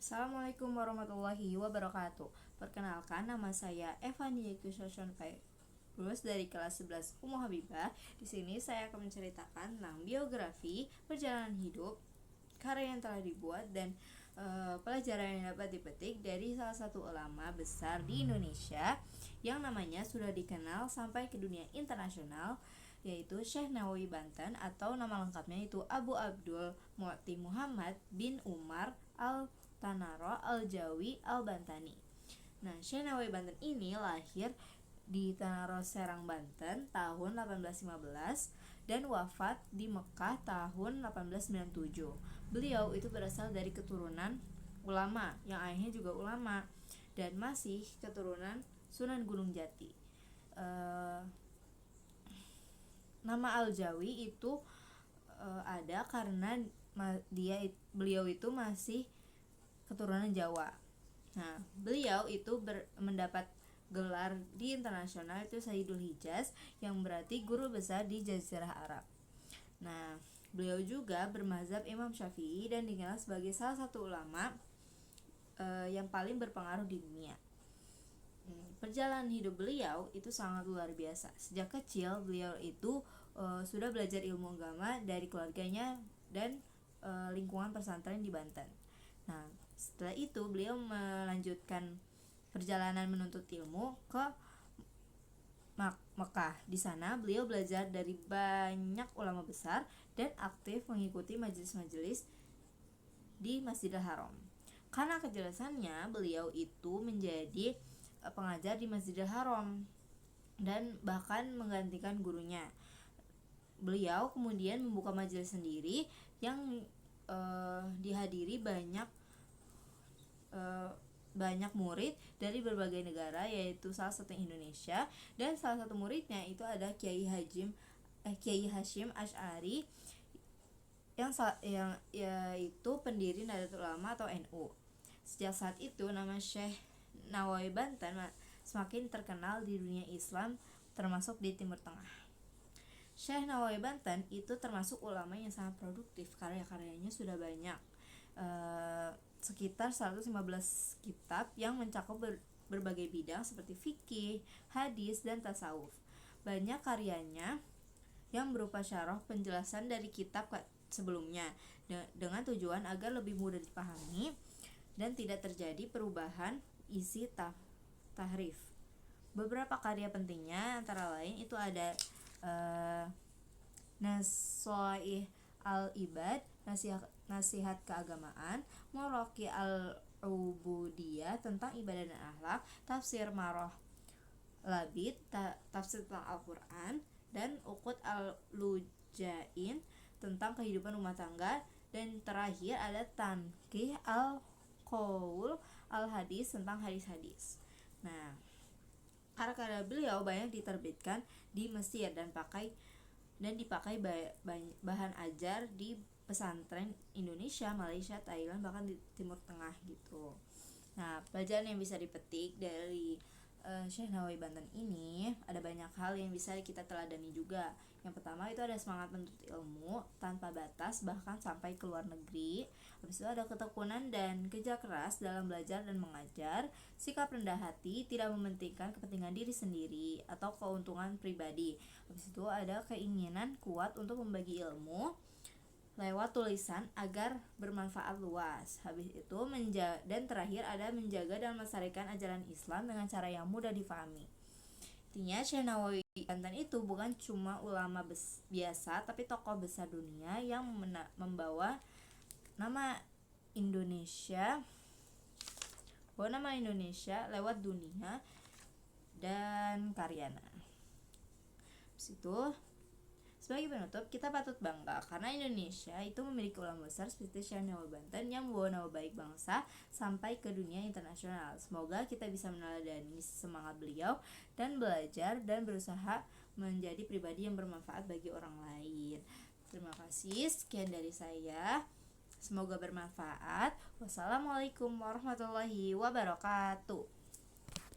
Assalamualaikum warahmatullahi wabarakatuh. Perkenalkan, nama saya Evania Kushashon Pairus dari kelas 11 Ummu Habibah. Di sini saya akan menceritakan tentang biografi, perjalanan hidup, karya yang telah dibuat dan pelajaran yang dapat dipetik dari salah satu ulama besar di Indonesia yang namanya sudah dikenal sampai ke dunia internasional, yaitu Syekh Nawawi Banten, atau nama lengkapnya itu Abu Abdul Mu'ti Muhammad bin Umar Al-Tanaro Al-Jawi Al-Bantani. Nah, Syekh Nawawi Banten ini lahir di Tanaro Serang, Banten tahun 1815 dan wafat di Mekah tahun 1897. Beliau itu berasal dari keturunan ulama yang ayahnya juga ulama dan masih keturunan Sunan Gunung Jati. Nama Al-Jawi itu ada karena beliau itu masih keturunan Jawa. Nah, beliau itu mendapat gelar di internasional itu Sayyidul Hijaz, yang berarti guru besar di Jazirah Arab. Nah, beliau juga bermazhab Imam Syafi'i dan dikenal sebagai salah satu ulama yang paling berpengaruh di dunia. Perjalanan hidup beliau itu sangat luar biasa. Sejak kecil beliau itu sudah belajar ilmu agama dari keluarganya dan lingkungan pesantren di Banten. Nah, setelah itu beliau melanjutkan perjalanan menuntut ilmu ke Mekah. Di sana beliau belajar dari banyak ulama besar dan aktif mengikuti majelis-majelis di Masjidil Haram. Karena kejelasannya, beliau itu menjadi pengajar di Masjidil Haram dan bahkan menggantikan gurunya. Beliau kemudian membuka majelis sendiri yang dihadiri banyak murid dari berbagai negara, yaitu salah satu Indonesia, dan salah satu muridnya itu ada Kiai Hasyim Asy'ari yang yaitu pendiri Nahdlatul Ulama atau NU. Sejak saat itu nama Syekh Nawawi Banten semakin terkenal di dunia Islam, termasuk di Timur Tengah. Syekh Nawawi Banten itu termasuk ulama yang sangat produktif. Karya-karyanya sudah banyak, sekitar 115 kitab yang mencakup berbagai bidang seperti fikih, hadis, dan tasawuf. Banyak karyanya yang berupa syarah penjelasan dari kitab sebelumnya dengan tujuan agar lebih mudah dipahami dan tidak terjadi perubahan isi tahrif. Beberapa karya pentingnya antara lain itu ada Nasoih al-Ibad, nasihat keagamaan, Muraqi al-Ubudiyah tentang ibadah dan akhlak, Tafsir Maroh Labid, tafsir tentang Al-Quran, dan Uqud al-Lujain tentang kehidupan rumah tangga, dan terakhir ada Tanqih al-Qaul al-Hadis tentang hadis-hadis. Nah, karya-karya beliau banyak diterbitkan di Mesir dan dipakai bahan ajar di pesantren Indonesia, Malaysia, Thailand, bahkan di Timur Tengah gitu. Nah, pelajaran yang bisa dipetik dari Syekh Nawawi Banten ini ada banyak hal yang bisa kita teladani juga. Yang pertama itu ada semangat menuntut ilmu tanpa batas, bahkan sampai ke luar negeri. Habis itu ada ketekunan dan kerja keras dalam belajar dan mengajar, sikap rendah hati, tidak mementingkan kepentingan diri sendiri atau keuntungan pribadi. Habis itu ada keinginan kuat untuk membagi ilmu lewat tulisan agar bermanfaat luas. Habis itu dan terakhir ada menjaga dan melestarikan ajaran Islam dengan cara yang mudah difahami. Intinya Syekh Nawawi Banten itu bukan cuma ulama biasa, tapi tokoh besar dunia yang membawa nama Indonesia lewat dunia dan karyanya. Habis itu, sebagai penutup, kita patut bangga karena Indonesia itu memiliki ulama besar seperti Syekh Nawawi Banten yang membawa nama baik bangsa sampai ke dunia internasional. Semoga kita bisa meneladani semangat beliau dan belajar dan berusaha menjadi pribadi yang bermanfaat bagi orang lain. Terima kasih, sekian dari saya. Semoga bermanfaat. Wassalamualaikum warahmatullahi wabarakatuh.